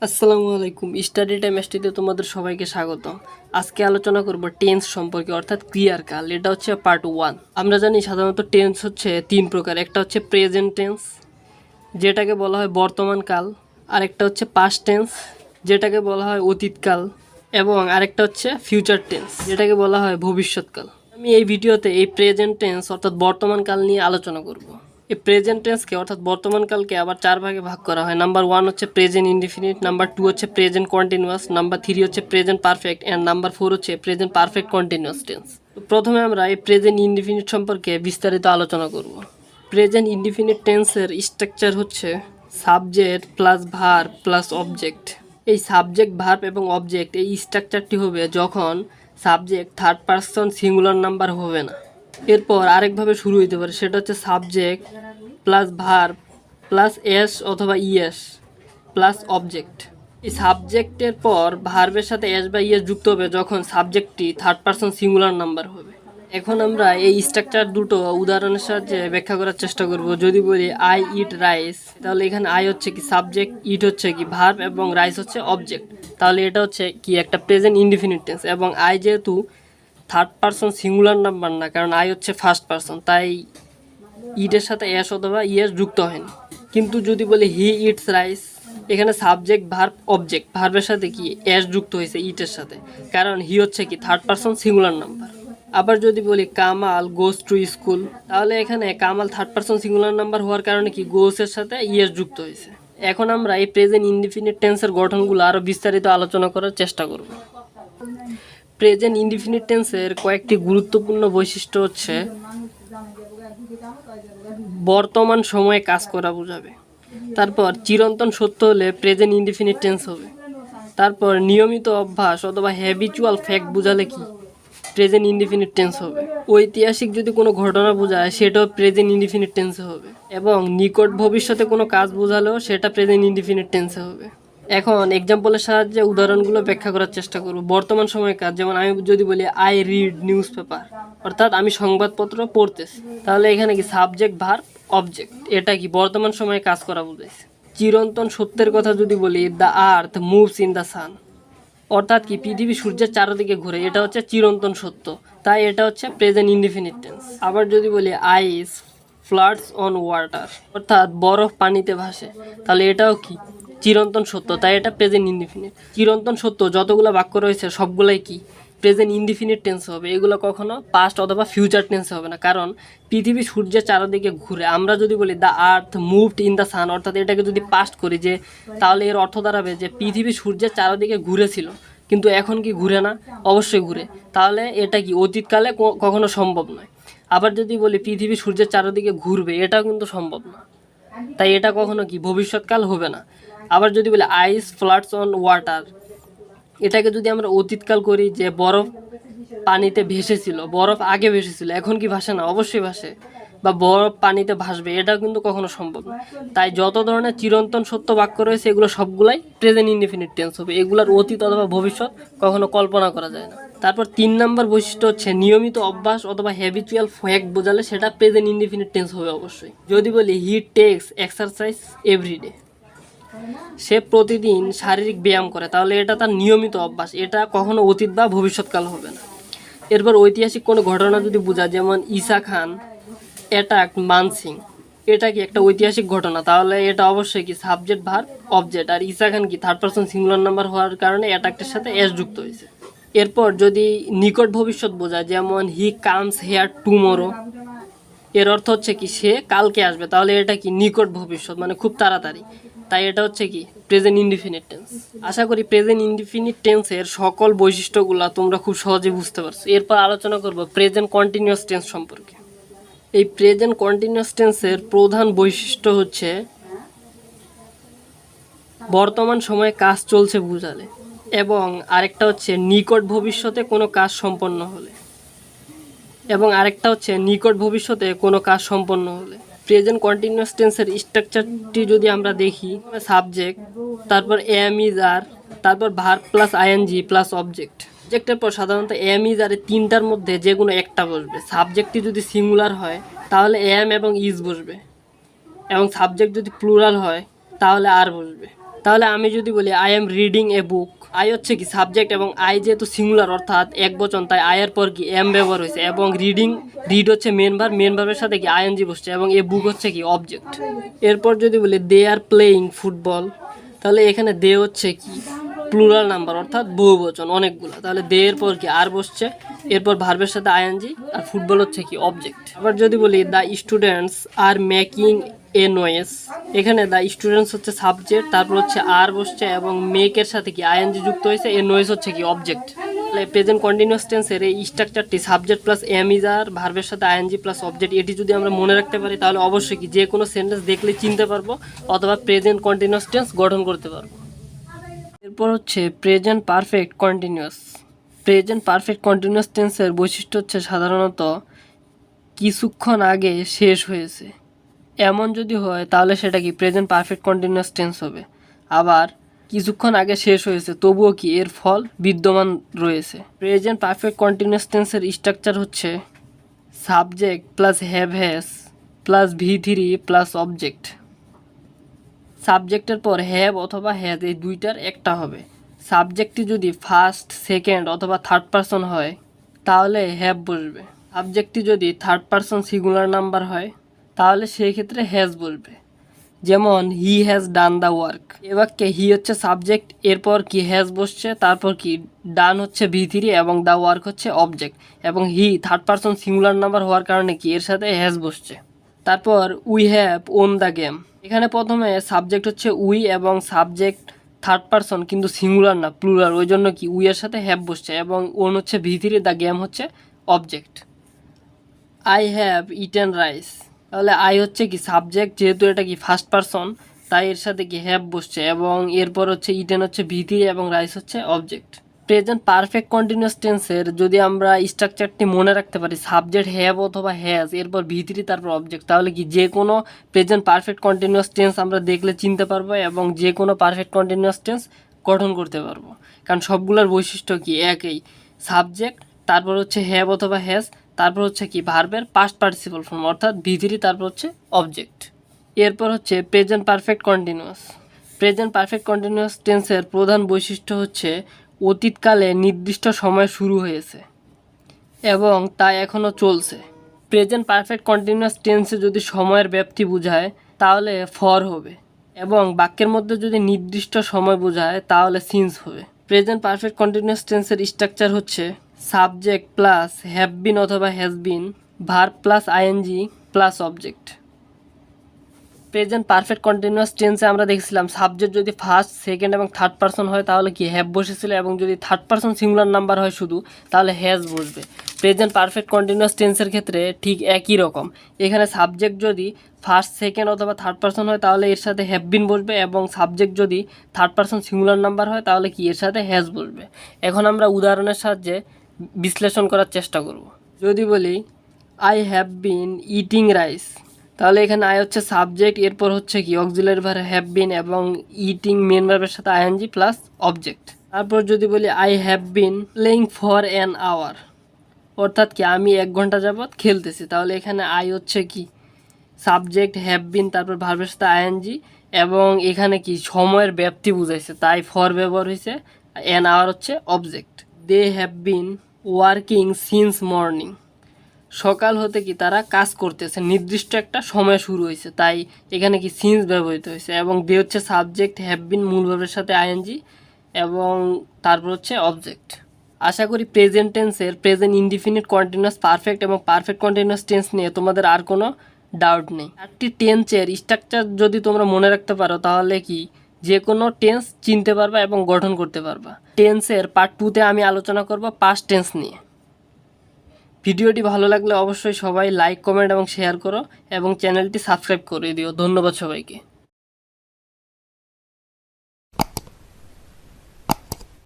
আসসালামু আলাইকুম। Study time এসটিতে তোমাদের সবাইকে স্বাগতম। আজকে আলোচনা করব টেন্স সম্পর্কে, অর্থাৎ ক্রিয়ার কাল। এটা হচ্ছে পার্ট 1। আমরা জানি সাধারণত টেন্স হচ্ছে 3 প্রকার। একটা হচ্ছে প্রেজেন্ট টেন্স, যেটাকে বলা হয় বর্তমান কাল। আরেকটা হচ্ছে পাস্ট টেন্স, যেটাকে বলা হয় অতীতকাল। এবং আরেকটা হচ্ছে ফিউচার টেন্স, যেটাকে বলা হয় ভবিষ্যৎকাল। আমি এই ভিডিওতে এই প্রেজেন্ট টেন্স অর্থাৎ বর্তমান কাল নিয়ে আলোচনা করব। এই প্রেজেন্ট টেন্সকে অর্থাৎ বর্তমান কালকে আবার 4 ভাগে ভাগ করা হয়। নাম্বার 1 হচ্ছে প্রেজেন্ট ইনডিফিনিট, নাম্বার 2 হচ্ছে প্রেজেন্ট কন্টিনিউয়াস, নাম্বার 3 হচ্ছে প্রেজেন্ট পারফেক্ট অ্যান্ড নাম্বার 4 হচ্ছে প্রেজেন্ট পারফেক্ট কন্টিনিউয়াস টেন্স। প্রথমে আমরা এই প্রেজেন্ট ইনডিফিনিট সম্পর্কে বিস্তারিত আলোচনা করব। প্রেজেন্ট ইনডিফিনিট টেন্সের স্ট্রাকচার হচ্ছে subject plus verb plus object. এই সাবজেক্ট, ভার্ব এবং অবজেক্ট এই স্ট্রাকচারটি হবে যখন subject third person singular number হবে না। এরপর আরেকভাবে শুরু হইতে পারে, সেটা হচ্ছে subject plus verb plus S অথবা ইএস প্লাস অবজেক্ট। এই সাবজেক্টের পর ভার্বের সাথে এস বা ইএস যুক্ত হবে যখন সাবজেক্টটি থার্ড পারসন সিঙ্গুলার নাম্বার হবে। এখন আমরা এই স্ট্রাকচার দুটো উদাহরণের সাহায্যে ব্যাখ্যা করার চেষ্টা করব। যদি বলি আই ইট রাইস, তাহলে এখানে আই হচ্ছে কি সাবজেক্ট, ইট হচ্ছে কি ভার্ব এবং রাইস হচ্ছে অবজেক্ট। তাহলে এটা হচ্ছে কি একটা প্রেজেন্ট ইনডিফিনিট টেন্স। এবং আই যেহেতু থার্ড পারসন সিঙ্গুলার নাম্বার না, কারণ আই হচ্ছে ফার্স্ট পারসন, তাই ইটের সাথে এস অথবা ইএস যুক্ত হয়নি। কিন্তু যদি বলি হি ইটস রাইস, এখানে সাবজেক্ট ভার্ব অবজেক্ট, ভার্বের সাথে কি এস যুক্ত হয়েছে ইটের সাথে, কারণ হি হচ্ছে কি থার্ড পারসন সিঙ্গুলার নাম্বার। আবার যদি বলি কামাল গোস টু স্কুল, তাহলে এখানে Kamal third person singular number হওয়ার কারণে কি গোসের সাথে ইএস যুক্ত হয়েছে। এখন আমরা এই প্রেজেন্ট ইনডিফিনিট টেন্সের গঠনগুলো আরও বিস্তারিত আলোচনা করার চেষ্টা করব। প্রেজেন্ট ইনডিফিনিট টেন্সের কয়েকটি গুরুত্বপূর্ণ বৈশিষ্ট্য হচ্ছে বর্তমান সময়ে কাজ করা বোঝাবে, তারপর চিরন্তন সত্য হলে প্রেজেন্ট ইনডিফিনিট টেন্স হবে, তারপর নিয়মিত অভ্যাস অথবা হ্যাবিচুয়াল ফ্যাক্ট বোঝালে কি প্রেজেন্ট ইনডিফিনিট টেন্স হবে, ঐতিহাসিক যদি কোনো ঘটনা বোঝায় সেটাও প্রেজেন্ট ইনডিফিনিট টেন্সে হবে, এবং নিকট ভবিষ্যতে কোনো কাজ বোঝালেও সেটা প্রেজেন্ট ইনডিফিনিট টেন্সে হবে। এখন এক্সাম্পলের সাহায্যে উদাহরণগুলো ব্যাখ্যা করার চেষ্টা করব। বর্তমান সময়ের কাজ, যেমন আমি যদি বলি আই রিড নিউজ পেপার, অর্থাৎ আমি সংবাদপত্র পড়তেছি, তাহলে এখানে কি সাবজেক্ট ভার্ব অবজেক্ট, এটা কি বর্তমান সময়ে কাজ করা বোঝাইছে। চিরন্তন সত্যের কথা যদি বলি the earth moves in the sun, অর্থাৎ কি পৃথিবী সূর্যের চারদিকে ঘুরে, এটা হচ্ছে চিরন্তন সত্য, তাই এটা হচ্ছে প্রেজেন্ট ইনডিফিনিট টেন্স। আবার যদি বলি আইস ফ্লাডস অন ওয়াটার, অর্থাৎ বরফ পানিতে ভাসে, তাহলে এটাও কি চিরন্তন সত্য, তাই এটা প্রেজেন্ট ইনডিফিনিট। চিরন্তন সত্য যতগুলো বাক্য রয়েছে সবগুলাই কি প্রেজেন্ট ইনডিফিনিট টেন্স হবে, এগুলো কখনো পাস্ট অথবা ফিউচার টেন্সে হবে না, কারণ পৃথিবী সূর্যের চারদিকে ঘুরে। আমরা যদি বলি the earth moved in the sun, অর্থাৎ এটাকে যদি পাস্ট করি, যে তাহলে এর অর্থ দাঁড়াবে যে পৃথিবী সূর্যের চারদিকে ঘুরেছিল, কিন্তু এখন কি ঘুরে না? অবশ্যই ঘুরে। তাহলে এটা কি অতীতকালে কখনো সম্ভব নয়। আবার যদি বলি পৃথিবী সূর্যের চারদিকে ঘুরবে, এটাও কিন্তু সম্ভব না, তাই এটা কখনো কি ভবিষ্যৎকাল হবে না। আবার যদি বলি আইস ফ্লাডস অন ওয়াটার, এটাকে যদি আমরা অতীতকাল করি, যে বরফ পানিতে ভেসেছিল, বরফ আগে ভেসেছিল, এখন কি ভাসে না? অবশ্যই ভাসে। বা বরফ পানিতে ভাসবে, এটাও কিন্তু কখনো সম্ভব না। তাই যত ধরনের চিরন্তন সত্য বাক্য রয়েছে এগুলো সবগুলাই প্রেজেন্ট ইনডিফিনিট টেন্স হবে, এগুলোর অতীত অথবা ভবিষ্যৎ কখনো কল্পনা করা যায় না। তারপর 3 নম্বর বৈশিষ্ট্য হচ্ছে নিয়মিত অভ্যাস অথবা হ্যাবিচুয়াল ফ্যাক্ট বোঝালে সেটা প্রেজেন্ট ইনডিফিনিট টেন্স হবে অবশ্যই। যদি বলি হি টেকস এক্সারসাইজ এভরিডে, সে প্রতিদিন শারীরিক ব্যায়াম করে, তাহলে এটা তার নিয়মিত অভ্যাস, এটা কখনো অতীত বা ভবিষ্যৎকাল হবে না। এরপর ঐতিহাসিক কোনো ঘটনা যদি বোঝা, যেমন ঈসা খান অ্যাটাক মানসিং, এটা কি একটা ঐতিহাসিক ঘটনা, তাহলে এটা অবশ্যই কি সাবজেক্ট ভার্ব অবজেক্ট। আর ঈসা খান কি থার্ড পারসন সিঙ্গুলার নাম্বার হওয়ার কারণে অ্যাটাকটার সাথে এস যুক্ত হয়েছে। এরপর যদি নিকট ভবিষ্যৎ বোঝায়, যেমন হি কামস হেয়ার টুমোরো, এর অর্থ হচ্ছে কি সে কালকে আসবে, তাহলে এটা কি নিকট ভবিষ্যৎ, মানে খুব তাড়াতাড়ি, তাই এটা হচ্ছে কি প্রেজেন্ট ইনডিফিনিট টেন্স। আশা করি প্রেজেন্ট ইনডিফিনিট টেন্সের সকল বৈশিষ্ট্যগুলো তোমরা খুব সহজে বুঝতে পারছো। এরপর আলোচনা করব প্রেজেন্ট কন্টিনিউয়াস টেন্স সম্পর্কে। এই প্রেজেন্ট কন্টিনিউয়াস টেন্সের প্রধান বৈশিষ্ট্য হচ্ছে বর্তমান সময়ে কাজ চলছে বোঝালে, এবং আরেকটা হচ্ছে নিকট ভবিষ্যতে কোনো কাজ সম্পন্ন হলে, এবং আরেকটা হচ্ছে নিকট ভবিষ্যতে কোনো কাজ সম্পন্ন হলে। প্রেজেন্ট কন্টিনিউয়াস টেন্সের স্ট্রাকচারটি যদি আমরা দেখি, সাবজেক্ট, তারপর এম ইজ আর, তারপর verb plus ING plus object. সাবজেক্টের পর সাধারণত এম ইজ আর, তিনটার মধ্যে যে কোনো একটা বসবে। সাবজেক্টটি যদি সিঙ্গুলার হয় তাহলে এম এবং ইজ বসবে, এবং সাবজেক্ট যদি প্লুরাল হয় তাহলে আর বসবে। তাহলে আমি যদি বলি I am reading a book, I হচ্ছে কি সাবজেক্ট এবং আই যেহেতু সিঙ্গুলার অর্থাৎ এক বচন, তাই আয়ের পর কি এম ব্যবহার হয়েছে এবং রিড হচ্ছে মেন ভার্বের সাথে কি আইএনজি বসছে এবং এ বুক হচ্ছে কি অবজেক্ট। এরপর যদি বলি দে আর প্লেয়িং ফুটবল, তাহলে এখানে দে হচ্ছে কি প্লুরাল নাম্বার অর্থাৎ বহুবচন অনেকগুলো, তাহলে দে এর পর কি আর বসছে, এরপর ভার্বের সাথে আইএনজি, আর ফুটবল হচ্ছে কি অবজেক্ট। আবার যদি বলি the students are making a noise, এখানে দ্য স্টুডেন্টস হচ্ছে সাবজেক্ট, তারপর হচ্ছে আর বসছে এবং মেকের সাথে কি আইএনজি যুক্ত হয়েছে, এ নয়েস হচ্ছে কি অবজেক্ট। তাহলে প্রেজেন্ট কন্টিনিউয়াস টেন্সের এই স্ট্রাকচারটি সাবজেক্ট প্লাস এম ইজ আর ভার্বের সাথে আইএনজি প্লাস অবজেক্ট, এটি যদি আমরা মনে রাখতে পারি তাহলে অবশ্যই কি যে কোনো সেন্টেন্স দেখলে চিনতে পারবো অথবা প্রেজেন্ট কন্টিনিউয়াস টেন্স গঠন করতে পারবো। এরপর হচ্ছে present perfect continuous. Present perfect continuous টেন্সের বৈশিষ্ট্য হচ্ছে সাধারণত কিছুক্ষণ আগে শেষ হয়েছে, এমন যদি হয় তাহলে সেটা কি প্রেজেন্ট পারফেক্ট কন্টিনিউয়াস টেন্স হবে। আবার কিছুক্ষণ আগে শেষ হয়েছে তবুও কি এর ফল বিদ্যমান রয়েছে। প্রেজেন্ট পারফেক্ট কন্টিনিউয়াস টেন্সের স্ট্রাকচার হচ্ছে subject plus have has plus V3 plus object. সাবজেক্টের পর হ্যাভ অথবা হ্যাজ এই দুইটার একটা হবে। সাবজেক্টটি যদি ফার্স্ট, সেকেন্ড অথবা থার্ড পারসন হয় তাহলে হ্যাভ বসবে। সাবজেক্টটি যদি থার্ড পারসন সিঙ্গুলার নাম্বার হয় তাহলে সেই ক্ষেত্রে হ্যাজ বসবে। যেমন he has done the work, এ বাক্যে হি হচ্ছে সাবজেক্ট, এরপর কি হ্যাজ বসছে, তারপর কি ডান হচ্ছে V3 এবং দ্য ওয়ার্ক হচ্ছে অবজেক্ট, এবং he third person singular number হওয়ার কারণে কি এর সাথে হ্যাজ বসছে। তারপর we have won the game, এখানে প্রথমে সাবজেক্ট হচ্ছে উই এবং সাবজেক্ট থার্ড পারসন কিন্তু সিঙ্গুলার না প্লুরাল, ওই জন্য কি উই এর সাথে হ্যাভ বসছে এবং ওন হচ্ছে V3, দ্য গেম হচ্ছে object. I have eaten rice, তাহলে আই হচ্ছে কি সাবজেক্ট, যেহেতু এটা কি ফার্স্ট পারসন তাই এর সাথে কি হ্যাভ বসছে এবং এরপর হচ্ছে ইটেন হচ্ছে V3 এবং রাইস হচ্ছে অবজেক্ট। প্রেজেন্ট পারফেক্ট কন্টিনিউয়াস টেন্সের যদি আমরা স্ট্রাকচারটি মনে রাখতে পারি সাবজেক্ট হ্যাভ অথবা হ্যাজ, এরপর V3 তারপর অবজেক্ট, তাহলে কি যে কোনো প্রেজেন্ট পারফেক্ট কন্টিনিউয়াস টেন্স আমরা দেখলে চিনতে পারবো এবং যে কোনো পারফেক্ট কন্টিনিউয়াস টেন্স গঠন করতে পারবো, কারণ সবগুলোর বৈশিষ্ট্য কি একই, সাবজেক্ট তারপর হচ্ছে হ্যাভ অথবা হ্যাজ, তারপর হচ্ছে কি ভার্বের পাস্ট পার্টিসিপল ফর্ম অর্থাৎ V3 তারপর হচ্ছে অবজেক্ট। এরপর হচ্ছে present perfect continuous. Present perfect continuous টেন্সের প্রধান বৈশিষ্ট্য হচ্ছে অতীতকালে নির্দিষ্ট সময় শুরু হয়েছে এবং তা এখনও চলছে। প্রেজেন্ট পারফেক্ট কন্টিনিউয়াস টেন্সে যদি সময়ের ব্যাপ্তি বোঝায় তাহলে ফর হবে এবং বাক্যের মধ্যে যদি নির্দিষ্ট সময় বোঝায় তাহলে সিন্স হবে। প্রেজেন্ট পারফেক্ট কন্টিনিউয়াস টেন্সের স্ট্রাকচার হচ্ছে সাবজেক্ট প্লাস হ্যাভ বিন অথবা has been, verb plus ING plus object. Present perfect continuous টেন্সে আমরা দেখছিলাম সাবজেক্ট যদি ফার্স্ট, সেকেন্ড এবং থার্ড পারসন হয় তাহলে কি হ্যাভ বসেছিল এবং যদি থার্ড পারসন সিঙ্গুলার নাম্বার হয় শুধু তাহলে হ্যাজ বসবে। প্রেজেন্ট পারফেক্ট কন্টিনিউয়াস টেন্সের ক্ষেত্রে ঠিক একই রকম, এখানে সাবজেক্ট যদি ফার্স্ট, সেকেন্ড অথবা থার্ড পারসন হয় তাহলে এর সাথে হ্যাভ বিন বসবে এবং সাবজেক্ট যদি থার্ড পারসন সিঙ্গুলার নাম্বার হয় তাহলে কি এর সাথে হ্যাজ বসবে। এখন আমরা উদাহরণের সাহায্যে বিশ্লেষণ করার চেষ্টা করব। যদি বলি I have been eating rice, তাহলে এখানে আই হচ্ছে সাবজেক্ট, এরপর হচ্ছে কি অক্সিলারি ভার্ব হ্যাভ বিন এবং ইটিং মেন ভার্বের সাথে আইএনজি প্লাস অবজেক্ট। তারপর যদি বলি I have been playing for an hour, অর্থাৎ কি আমি 1 ঘন্টা যাবৎ খেলতেছি, তাহলে এখানে আই হচ্ছে কি সাবজেক্ট, হ্যাভ বিন তারপর ভার্বের সাথে আইএনজি এবং এখানে কি সময়ের ব্যাপ্তি বুঝাইছে তাই ফর ব্যবহার হয়েছে, অ্যান আওয়ার হচ্ছে object. They have been working since morning, সকাল হতে কি তারা কাজ করতেছে, নির্দিষ্ট একটা সময় শুরু হয়েছে তাই এখানে কি সিন্স ব্যবহৃত হয়েছে এবং দে হচ্ছে সাবজেক্ট, হ্যাভ বিন মূল ভার্বের সাথে আইএনজি এবং তারপর হচ্ছে অবজেক্ট। আশা করি প্রেজেন্ট টেন্সের প্রেজেন্ট ইনডিফিনিট কন্টিনিউয়াস পারফেক্ট এবং পারফেক্ট কন্টিনিউয়াস টেন্স নিয়ে তোমাদের আর কোনো ডাউট নেই। চারটি টেন্সের স্ট্রাকচার যদি তোমরা মনে রাখতে পারো তাহলে কি যে কোনো টেন্স চিনতে পারবা এবং গঠন করতে পারবা। টেন্সের পার্ট 2-তে আমি আলোচনা করব পাস্ট টেন্স নিয়ে। ভিডিওটি ভালো লাগলে অবশ্যই সবাই লাইক, কমেন্ট এবং শেয়ার করো এবং চ্যানেলটি সাবস্ক্রাইব করে দিও। ধন্যবাদ সবাইকে।